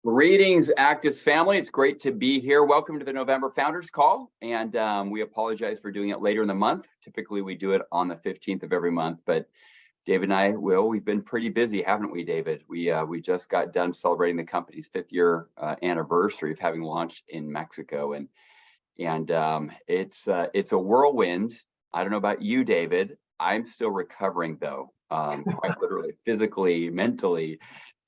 Greetings, ACTIVZ family. It's great to be here. Welcome to the November Founders Call. And we apologize for doing it later in the month. Typically, we do it on the 15th of every month. But David and I, we've been pretty busy, haven't we, David? We just got done celebrating the company's 5th year anniversary of having launched in Mexico. And it's a whirlwind. I don't know about you, David. I'm still recovering, though, quite literally, physically, mentally.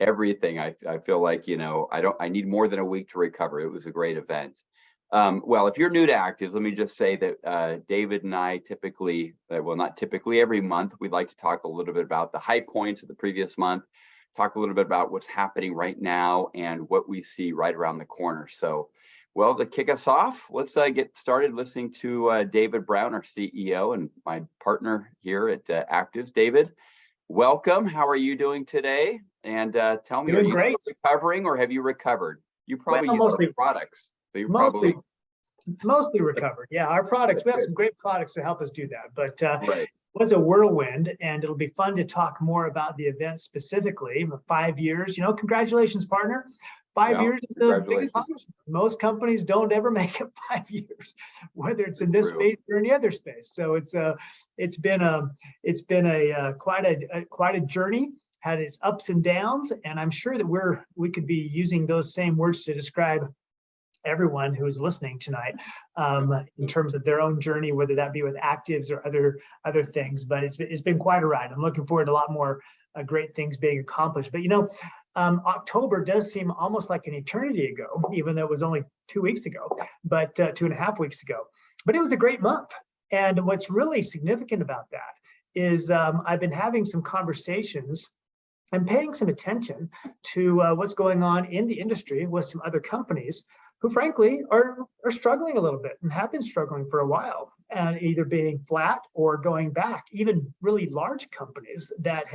Everything. I feel like, I need more than a week to recover. It was a great event. Well, if you're new to ACTIVZ, let me just say that David and I typically, well, not typically, every month, we'd like to talk a little bit about the high points of the previous month, talk a little bit about what's happening right now and what we see right around the corner. So, well, to kick us off, let's get started listening to David Brown, our CEO and my partner here at ACTIVZ. David, welcome. How are you doing today? And tell me, are you still recovering or have you recovered? You probably use our products. So you're mostly recovered. Yeah, our products, we have some great products to help us do that. But it was a whirlwind, and it'll be fun to talk more about the event specifically. 5 years, congratulations, partner. 5 years is the biggest accomplishment. Most companies don't ever make it 5 years, whether it's in this space or any other space. So it's been quite a journey. Had its ups and downs, and I'm sure that we could be using those same words to describe everyone who's listening tonight in terms of their own journey, whether that be with ACTIVZ or other things. But it's been quite a ride. I'm looking forward to a lot more great things being accomplished. But October does seem almost like an eternity ago, even though it was only 2 weeks ago, but 2.5 weeks ago. But it was a great month. And what's really significant about that is I've been having some conversations and paying some attention to what's going on in the industry with some other companies who frankly are struggling a little bit and have been struggling for a while, and either being flat or going back. Even really large companies that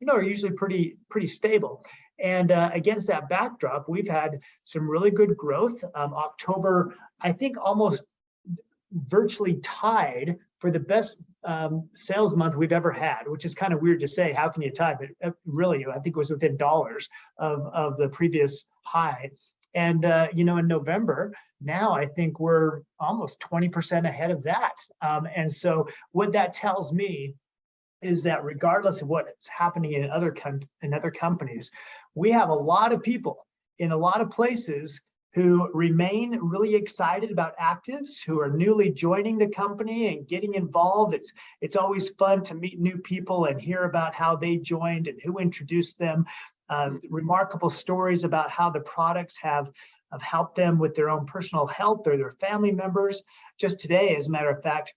are usually pretty stable. And against that backdrop, we've had some really good growth. October, I think, almost virtually tied for the best sales month we've ever had, which is kind of weird to say. How can you tie? But really, I think it was within dollars of the previous high. And in November, now I think we're almost 20% ahead of that. And so what that tells me is that regardless of what's happening in other companies, we have a lot of people in a lot of places who remain really excited about ACTIVZ, who are newly joining the company and getting involved. It's always fun to meet new people and hear about how they joined and who introduced them. Remarkable stories about how the products have helped them with their own personal health or their family members. Just today, as a matter of fact,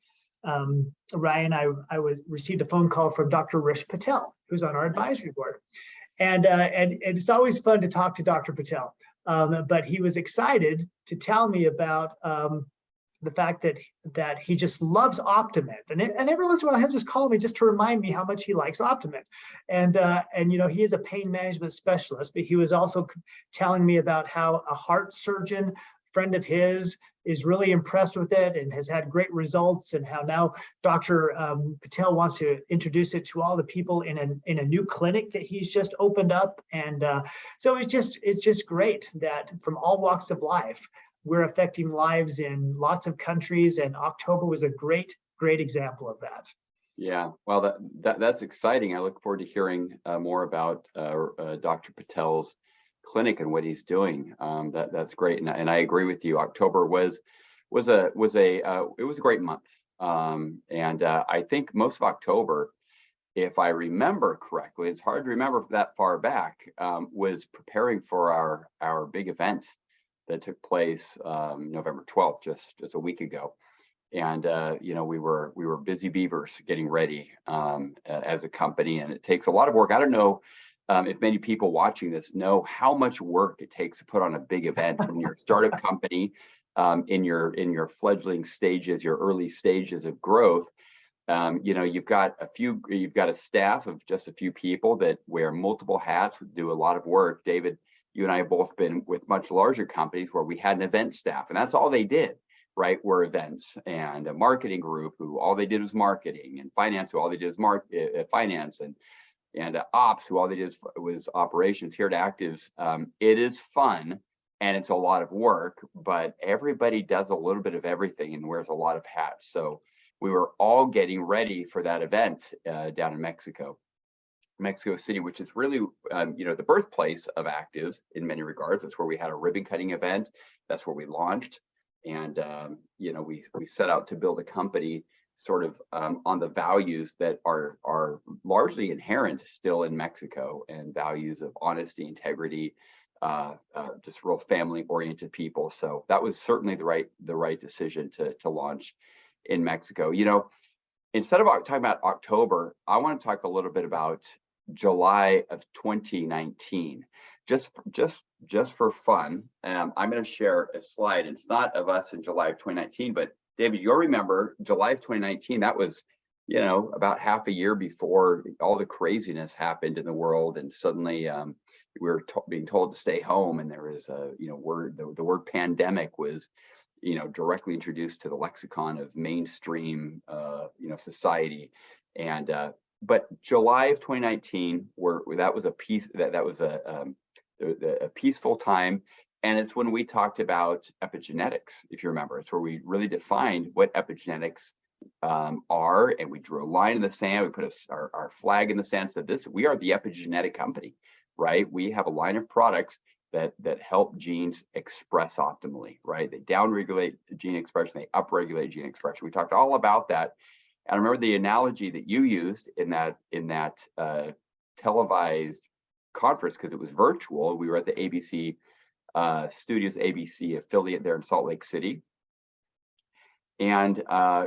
Ryan, I received a phone call from Dr. Rish Patel, who's on our advisory board. And it's always fun to talk to Dr. Patel. But he was excited to tell me about the fact that he just loves Optimint, and every once in a while he'll just call me just to remind me how much he likes Optimint. And he is a pain management specialist, but he was also telling me about how a heart surgeon friend of his is really impressed with it and has had great results, and how now Dr. Patel wants to introduce it to all the people in a new clinic that he's just opened up. And so it's just great that from all walks of life, we're affecting lives in lots of countries, and October was a great example of that. Yeah, well, that's exciting. I look forward to hearing more about Dr. Patel's clinic and what he's doing. That's great, and I agree with you. October was a great month, and I think most of October, if I remember correctly, it's hard to remember that far back, was preparing for our big event that took place November 12th, just a week ago. And we were busy beavers getting ready as a company, and it takes a lot of work. I don't know if many people watching this know how much work it takes to put on a big event when you're a startup company, in your fledgling stages, your early stages of growth. You've got a staff of just a few people that wear multiple hats, do a lot of work. David, you and I have both been with much larger companies where we had an event staff, and that's all they did, right? Were events, and a marketing group who all they did was marketing, and finance who all they did was finance, and and ops, who all they did was operations. Here at ACTIVZ, it is fun and it's a lot of work, but everybody does a little bit of everything and wears a lot of hats. So we were all getting ready for that event down in Mexico City, which is really, the birthplace of ACTIVZ in many regards. That's where we had a ribbon cutting event. That's where we launched. And, we set out to build a company sort of on the values that are largely inherent still in Mexico, and values of honesty, integrity, just real family oriented people. So that was certainly the right decision to launch in Mexico. Instead of talking about October, I want to talk a little bit about July of 2019, just for fun. I'm going to share a slide. It's not of us in July of 2019, but David, you'll remember July of 2019. That was, about half a year before all the craziness happened in the world, and suddenly we were being told to stay home, and there was the word pandemic was directly introduced to the lexicon of mainstream society. And but July of 2019, that was a peaceful time. And it's when we talked about epigenetics, if you remember. It's where we really defined what epigenetics are, and we drew a line in the sand. We put our flag in the sand, said we are the epigenetic company, right? We have a line of products that help genes express optimally, right? They downregulate gene expression, they upregulate gene expression. We talked all about that. And I remember the analogy that you used in that televised conference, because it was virtual. We were at the ABC Studios, ABC affiliate there in Salt Lake City. And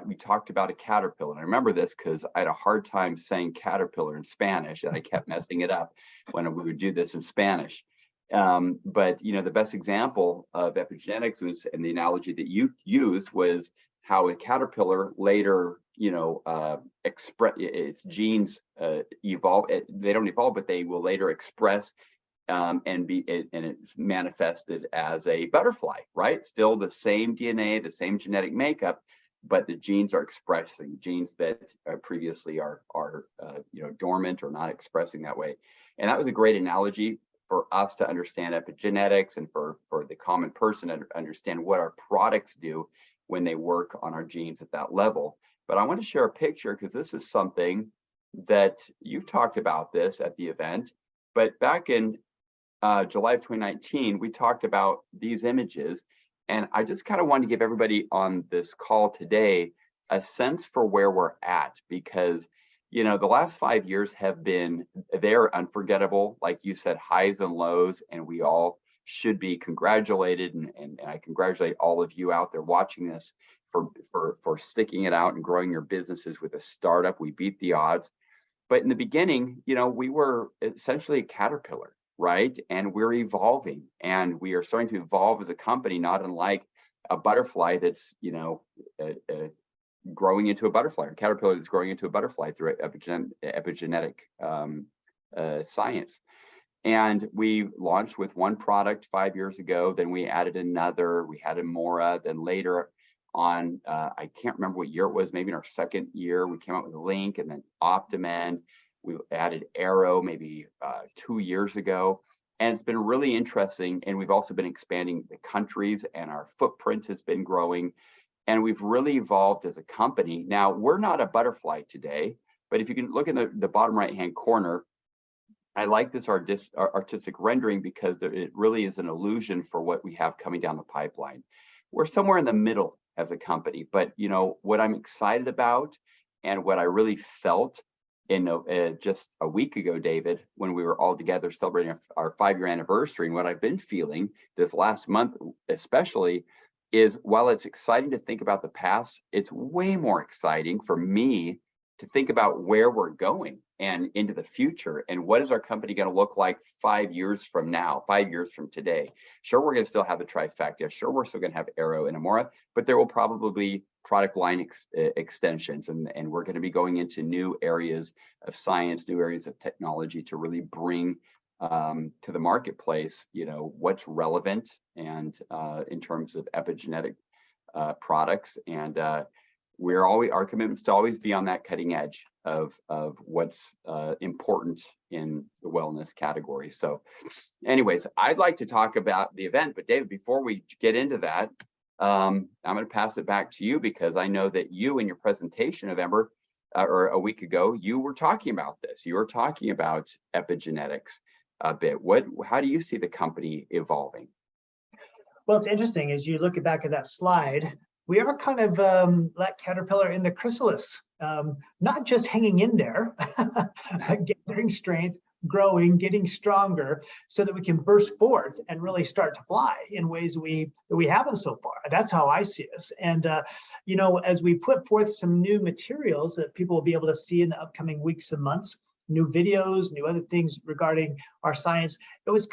we talked about a caterpillar. And I remember this because I had a hard time saying caterpillar in Spanish, and I kept messing it up when we would do this in Spanish. But the best example of epigenetics was, and the analogy that you used was how a caterpillar later, express its genes evolve. They don't evolve, but they will later express and it's manifested as a butterfly, right? Still the same DNA, the same genetic makeup, but the genes are expressing genes that previously are dormant or not expressing that way. And that was a great analogy for us to understand epigenetics, and for the common person to understand what our products do when they work on our genes at that level. But I want to share a picture, because this is something that you've talked about this at the event. But back in July of 2019, we talked about these images, and I just kind of wanted to give everybody on this call today a sense for where we're at, because the last 5 years they're unforgettable. Like you said, highs and lows, and we all should be congratulated. And I congratulate all of you out there watching this for sticking it out and growing your businesses with a startup. We beat the odds. But in the beginning, we were essentially a caterpillar, right? And we're evolving, and we are starting to evolve as a company, not unlike a butterfly that's, growing into a butterfly, or a caterpillar that's growing into a butterfly through epigenetic science. And we launched with one product 5 years ago. Then we added another. We had Amora. Then later on, I can't remember what year it was, maybe in our second year, we came out with Link, and then Optimend. We added Arrow maybe 2 years ago. And it's been really interesting. And we've also been expanding the countries, and our footprint has been growing. And we've really evolved as a company. Now, we're not a butterfly today, but if you can look in the bottom right-hand corner, I like this artistic rendering, because it really is an illusion for what we have coming down the pipeline. We're somewhere in the middle as a company, but what I'm excited about, and what I really felt in just a week ago, David, when we were all together celebrating our 5-year anniversary, and what I've been feeling this last month especially, is while it's exciting to think about the past, it's way more exciting for me to think about where we're going and into the future, and what is our company going to look like 5 years from now, 5 years from today. Sure, we're going to still have the trifecta. Sure, we're still going to have Arrow and Amora, but there will probably be product line extensions, and we're going to be going into new areas of science, new areas of technology, to really bring to the marketplace, what's relevant, and in terms of epigenetic products. And our commitment is to always be on that cutting edge of what's important in the wellness category. So anyways, I'd like to talk about the event, but David, before we get into that, I'm going to pass it back to you, because I know that you, in your presentation November or a week ago, you were talking about this. You were talking about epigenetics a bit. How do you see the company evolving? Well, it's interesting as you look back at that slide. We are kind of like caterpillar in the chrysalis, not just hanging in there, gathering strength, growing, getting stronger, so that we can burst forth and really start to fly in ways that we haven't so far. That's how I see us. And you know, as we put forth some new materials that people will be able to see in the upcoming weeks and months, new videos, new other things regarding our science, it was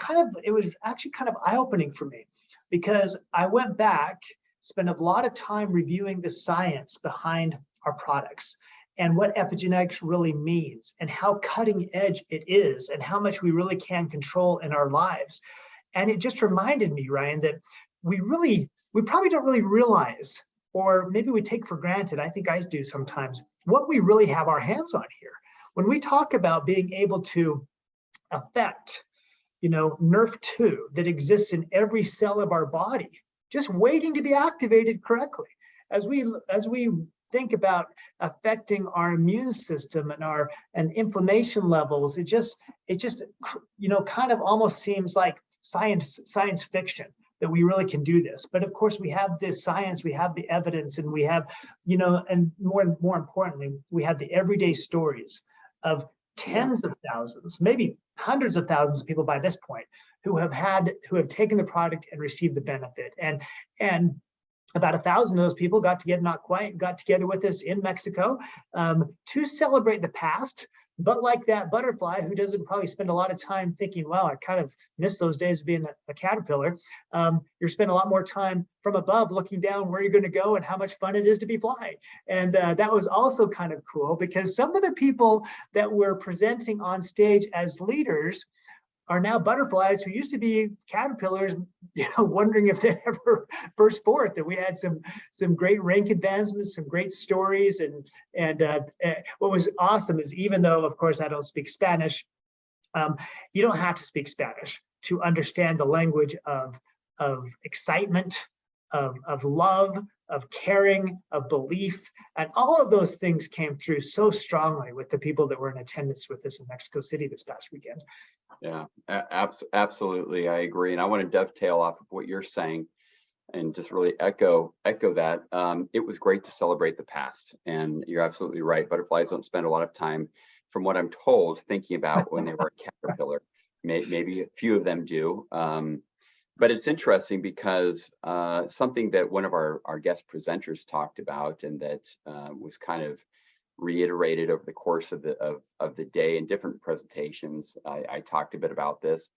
actually kind of eye-opening for me, because I went back, spent a lot of time reviewing the science behind our products and what epigenetics really means and how cutting edge it is and how much we really can control in our lives. And it just reminded me, Ryan, that we probably don't really realize, or maybe we take for granted, I think I do sometimes, what we really have our hands on here. When we talk about being able to affect, you know, NRF2 that exists in every cell of our body, just waiting to be activated correctly. As we think about affecting our immune system and inflammation levels, it just you know, kind of almost seems like science fiction that we really can do this. But of course, we have this science, we have the evidence, and we have, you know, and more importantly, we have the everyday stories of tens of thousands, maybe hundreds of thousands of people by this point who have taken the product and received the benefit. And about 1,000 of those people got together with us in Mexico to celebrate the past. But like that butterfly who doesn't probably spend a lot of time thinking, wow, I kind of miss those days of being a caterpillar. You're spending a lot more time from above looking down where you're going to go and how much fun it is to be flying. And that was also kind of cool, because some of the people that were presenting on stage as leaders are now butterflies who used to be caterpillars, you know, wondering if they ever burst forth. And we had some great rank advancements, some great stories, and what was awesome is, even though, of course, I don't speak Spanish, you don't have to speak Spanish to understand the language of excitement, of love, of caring, of belief, and all of those things came through so strongly with the people that were in attendance with us in Mexico City this past weekend. Yeah, absolutely, I agree, and I want to dovetail off of what you're saying, and just really echo that. It was great to celebrate the past, and you're absolutely right. Butterflies don't spend a lot of time, from what I'm told, thinking about when they were a caterpillar. Maybe a few of them do. But it's interesting because something that one of our guest presenters talked about, and that was kind of reiterated over the course of the day in different presentations, I talked a bit about this,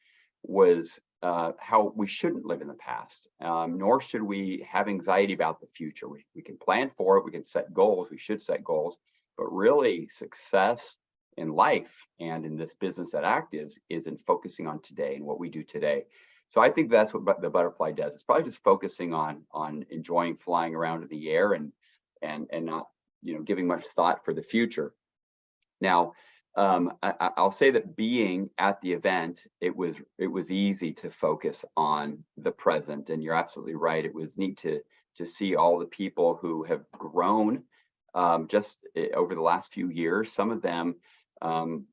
was how we shouldn't live in the past, nor should we have anxiety about the future. We can plan for it, we can set goals, we should set goals, but really success in life and in this business at ACTIVZ is in focusing on today and what we do today. So I think that's what the butterfly does. It's probably just focusing on enjoying flying around in the air and not, you know, giving much thought for the future. Now, I'll say that being at the event, it was easy to focus on the present, and you're absolutely right. It was neat to see all the people who have grown just over the last few years. Some of them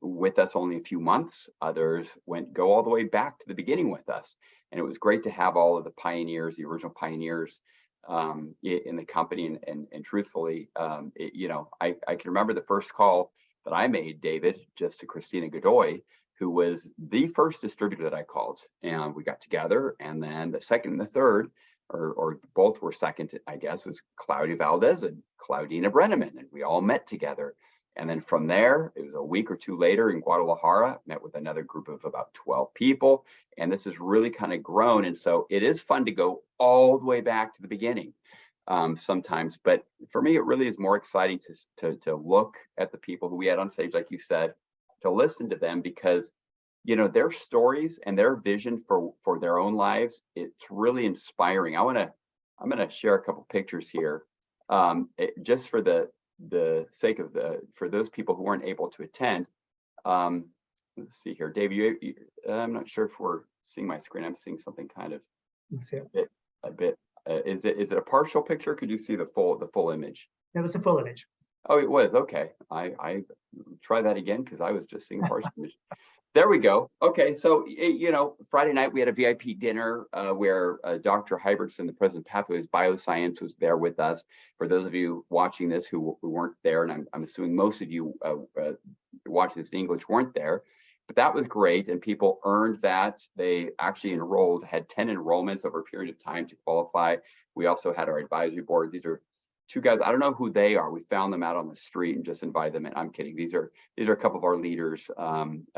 with us only a few months, others go all the way back to the beginning with us. And it was great to have all of the pioneers, the original pioneers in the company. And truthfully, you know, I can remember the first call that I made, David, just to Christina Godoy, who was the first distributor that I called. And we got together, and then the second and the third, or both were second, I guess, was Claudia Valdez and Claudina Brenneman, and we all met together. And then from there, it was a week or two later in Guadalajara, met with another group of about 12 people. And this has really kind of grown. And so it is fun to go all the way back to the beginning sometimes. But for me, it really is more exciting to look at the people who we had on stage, like you said, to listen to them, because, you know, their stories and their vision for their own lives, it's really inspiring. I'm going to share a couple pictures here just for the sake of for those people who weren't able to attend, let's see here, Dave, I'm not sure if we're seeing my screen. I'm seeing something kind of a bit. Is it a partial picture? Could you see the full image? That was a full image. Oh, it was. Okay. I try that again because I was just seeing partial image. There we go. Okay, so Friday night we had a VIP dinner where Dr. Hybertson, the president of Pathways Bioscience, was there with us. For those of you watching this who weren't there, and I'm assuming most of you watching this in English weren't there, but that was great, and people earned that. They actually had 10 enrollments over a period of time to qualify. We also had our advisory board. These are two guys. I don't know who they are. We found them out on the street and just invited them in. I'm kidding. These are a couple of our leaders.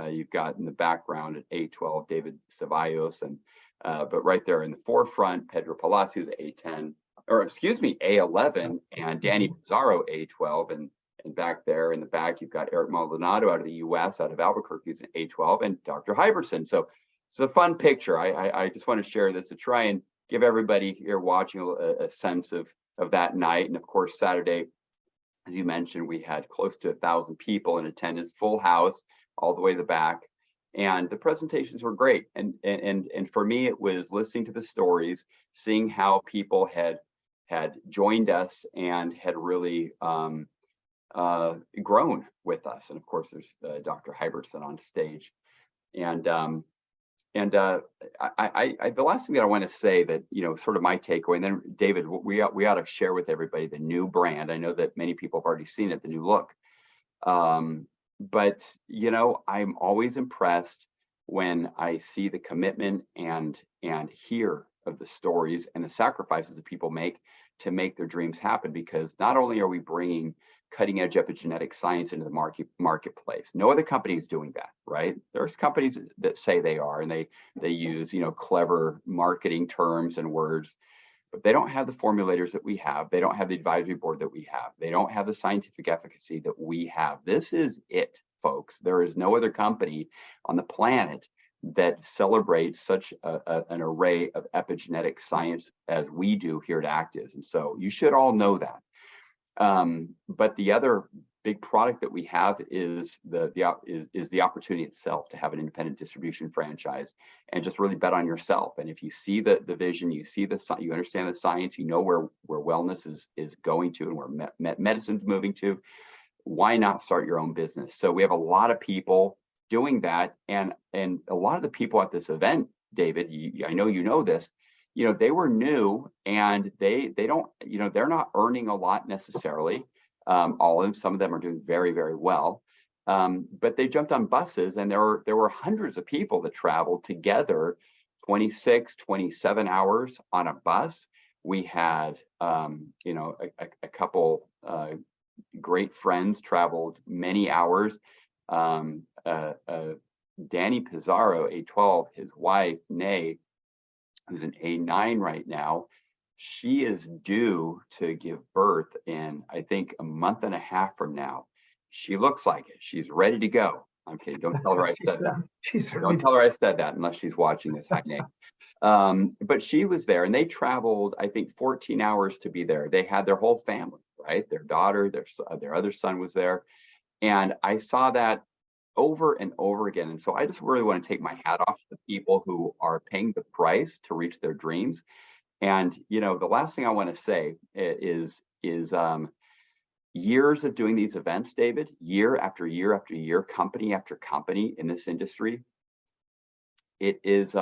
You've got in the background at A12, David Ceballos, and but right there in the forefront, Pedro Palacios, A10, or excuse me, A11, and Danny Pizarro, A12, and back there in the back, you've got Eric Maldonado out of the US, out of Albuquerque, who's an A12, and Dr. Hybertson. So it's a fun picture. I just want to share this to try and give everybody here watching a sense of that night. And of course, Saturday, as you mentioned, we had close to 1,000 people in attendance, full house, all the way to the back. And the presentations were great. And for me, it was listening to the stories, seeing how people had joined us and had really grown with us. And of course, there's Dr. Hybertson on stage. The last thing that I want to say that, sort of my takeaway, and then David, we ought to share with everybody the new brand. I know that many people have already seen it, the new look. But, I'm always impressed when I see the commitment and hear of the stories and the sacrifices that people make to make their dreams happen, because not only are we bringing cutting edge epigenetic science into the marketplace. No other company is doing that, right? There's companies that say they are, and they use, clever marketing terms and words, but they don't have the formulators that we have. They don't have the advisory board that we have. They don't have the scientific efficacy that we have. This is it, folks. There is no other company on the planet that celebrates such an array of epigenetic science as we do here at ACTIVZ. And so you should all know that. But the other big product that we have is the opportunity itself to have an independent distribution franchise and just really bet on yourself. And if you see the vision, you see you understand the science, you know where wellness is going to and where medicine's moving to, why not start your own business? So we have a lot of people doing that, and a lot of the people at this event, David, I know you know this. They were new, and they don't, they're not earning a lot necessarily. All of them, some of them are doing very, very well. But they jumped on buses, and there were hundreds of people that traveled together, 26, 27 hours on a bus. We had, a couple great friends traveled many hours. Danny Pizarro, A12, his wife, Nay, who's an A9 right now, she is due to give birth in, I think, a month and a half from now. She looks like it. She's ready to go. I'm kidding. Don't tell her I said that. Don't tell her I said that unless she's watching this. Hi, Nay. But she was there, and they traveled, I think, 14 hours to be there. They had their whole family, right? Their daughter, their other son was there. And I saw that over and over again. And so I just really want to take my hat off to the people who are paying the price to reach their dreams. And, the last thing I want to say is years of doing these events, David, year after year after year, company after company in this industry. It is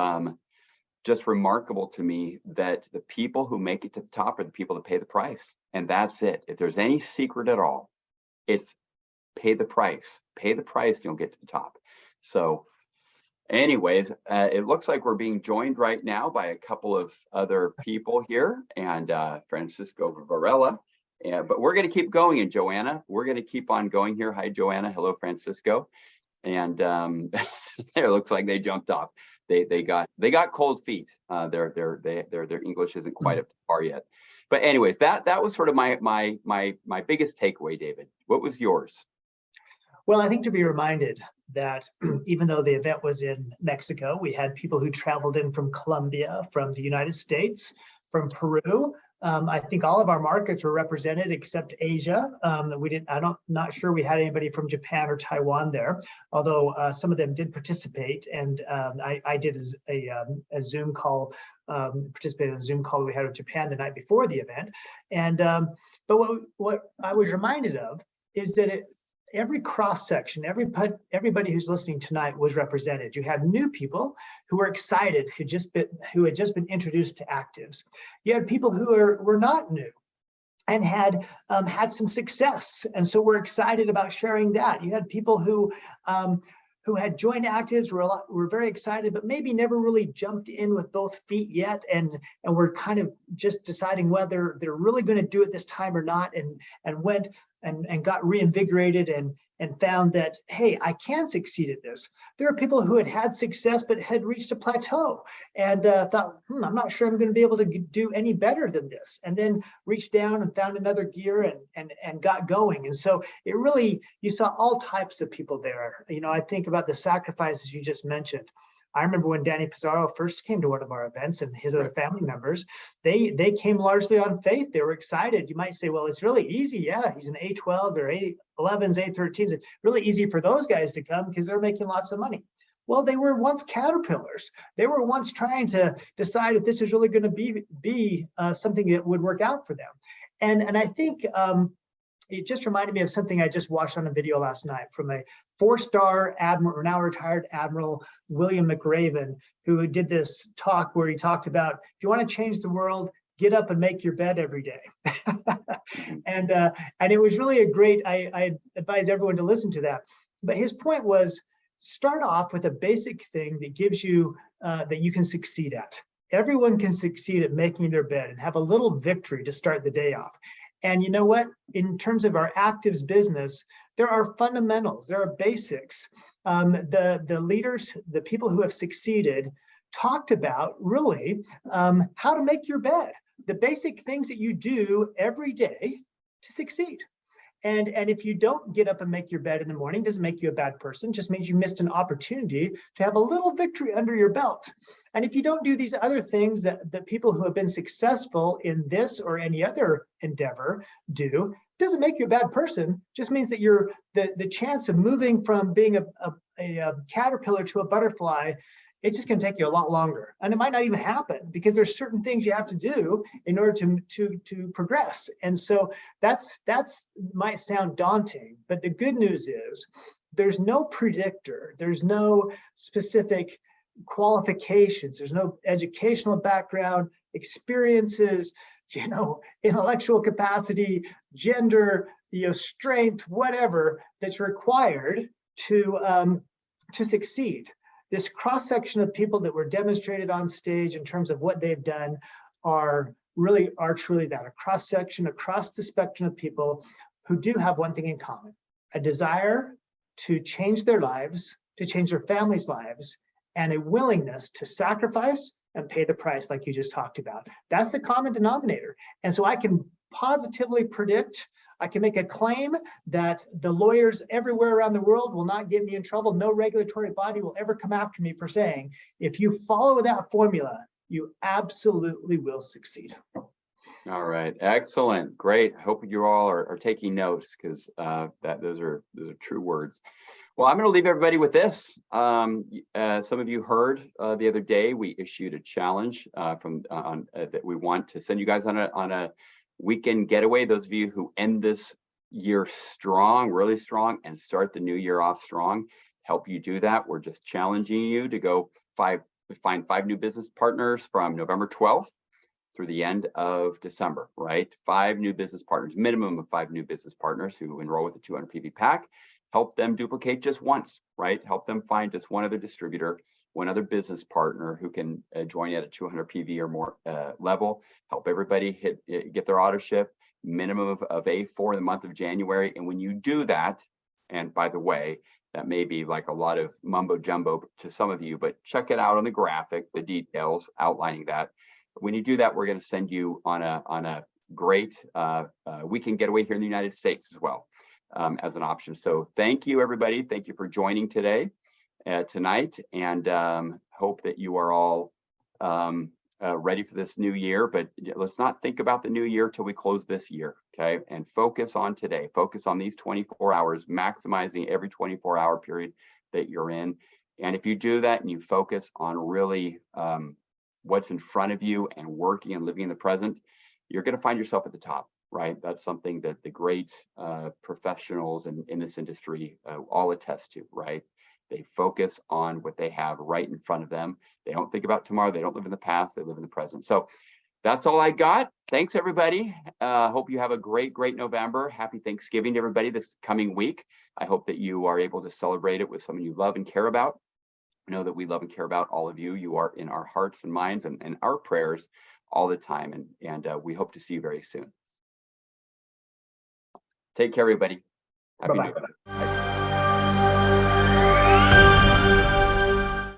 just remarkable to me that the people who make it to the top are the people that pay the price. And that's it. If there's any secret at all, it's pay the price, and you'll get to the top. So anyways, it looks like we're being joined right now by a couple of other people here, and Francisco Varela. But we're going to keep going, and Joanna, we're going to keep on going here. Hi, Joanna. Hello, Francisco. And it looks like they jumped off. They got cold feet. Their English isn't quite up to par yet. But anyways, that was sort of my biggest takeaway, David. What was yours? Well, I think to be reminded that even though the event was in Mexico, we had people who traveled in from Colombia, from the United States, from Peru, I think all of our markets were represented except Asia. Not sure we had anybody from Japan or Taiwan there, although some of them did participate. And I did a Zoom call, participated in a Zoom call that we had with Japan the night before the event. And but what I was reminded of is that every cross section, everybody who's listening tonight was represented. You had new people who were excited, who had just been introduced to ACTIVZ. You had people who were not new and had some success, and so we're excited about sharing that. You had people who had joined ACTIVZ, were very excited, but maybe never really jumped in with both feet yet, and were kind of just deciding whether they're really going to do it this time or not, and went and got reinvigorated and found that, hey, I can succeed at this. There are people who had success but had reached a plateau and thought, I'm not sure I'm going to be able to do any better than this, and then reached down and found another gear and got going. And so it really, you saw all types of people there. You know, I think about the sacrifices you just mentioned. I remember when Danny Pizarro first came to one of our events, and his other family members, they came largely on faith. They were excited. You might say, well, it's really easy. Yeah, he's an A12 or A11s, A13s. It's really easy for those guys to come because they're making lots of money. Well, they were once caterpillars. They were once trying to decide if this is really going to be something that would work out for them. And I think it just reminded me of something I just watched on a video last night from a 4-star admiral, or now retired Admiral William McRaven, who did this talk where he talked about, if you want to change the world, get up and make your bed every day. And it was really a great, I advise everyone to listen to that. But his point was, start off with a basic thing that gives you, that you can succeed at. Everyone can succeed at making their bed and have a little victory to start the day off. And you know what? In terms of our ACTIVZ business, there are fundamentals, there are basics. The leaders, the people who have succeeded, talked about really how to make your bed, the basic things that you do every day to succeed. And if you don't get up and make your bed in the morning, doesn't make you a bad person, just means you missed an opportunity to have a little victory under your belt. And if you don't do these other things that people who have been successful in this or any other endeavor do, doesn't make you a bad person, just means that you're the chance of moving from being a caterpillar to a butterfly, it's just going to take you a lot longer. And it might not even happen because there's certain things you have to do in order to progress. And so that's might sound daunting, but the good news is there's no predictor, there's no specific qualifications, there's no educational background, experiences, you know, intellectual capacity, gender, you know, strength, whatever that's required to succeed. This cross-section of people that were demonstrated on stage in terms of what they've done are truly that, a cross-section across the spectrum of people who do have one thing in common, a desire to change their lives, to change their families' lives, and a willingness to sacrifice and pay the price like you just talked about. That's the common denominator. And so I can positively predict, I can make a claim that the lawyers everywhere around the world will not get me in trouble. No regulatory body will ever come after me for saying, if you follow that formula, you absolutely will succeed. All right, excellent, great. Hope you all are taking notes, because those are true words. Well, I'm going to leave everybody with this. Some of you heard the other day we issued a challenge that we want to send you guys on a weekend getaway. Those of you who end this year strong, really strong, and start the new year off strong, help you do that. We're just challenging you to go find 5 new business partners from November 12th through the end of December, right? 5 new business partners, minimum of 5 new business partners who enroll with the 200 PV pack. Help them duplicate just once, right? Help them find just one other distributor, one other business partner who can join at a 200 PV or more level. Help everybody get their auto ship, minimum of A4 in the month of January. And when you do that, and by the way, that may be like a lot of mumbo jumbo to some of you, but check it out on the graphic, the details outlining that. When you do that, we're going to send you on a great weekend getaway here in the United States as well, as an option. So thank you, everybody. Thank you for joining tonight, and hope that you are all ready for this new year, but let's not think about the new year till we close this year, okay? And focus on today, focus on these 24 hours, maximizing every 24-hour period that you're in. And if you do that and you focus on really what's in front of you and working and living in the present, you're going to find yourself at the top, right? That's something that the great professionals in this industry all attest to, right? They focus on what they have right in front of them. They don't think about tomorrow. They don't live in the past. They live in the present. So that's all I got. Thanks, everybody. Hope you have a great November. Happy Thanksgiving to everybody this coming week. I hope that you are able to celebrate it with someone you love and care about. Know that we love and care about all of you. You are in our hearts and minds and our prayers all the time. And we hope to see you very soon. Take care, everybody. Happy New Year.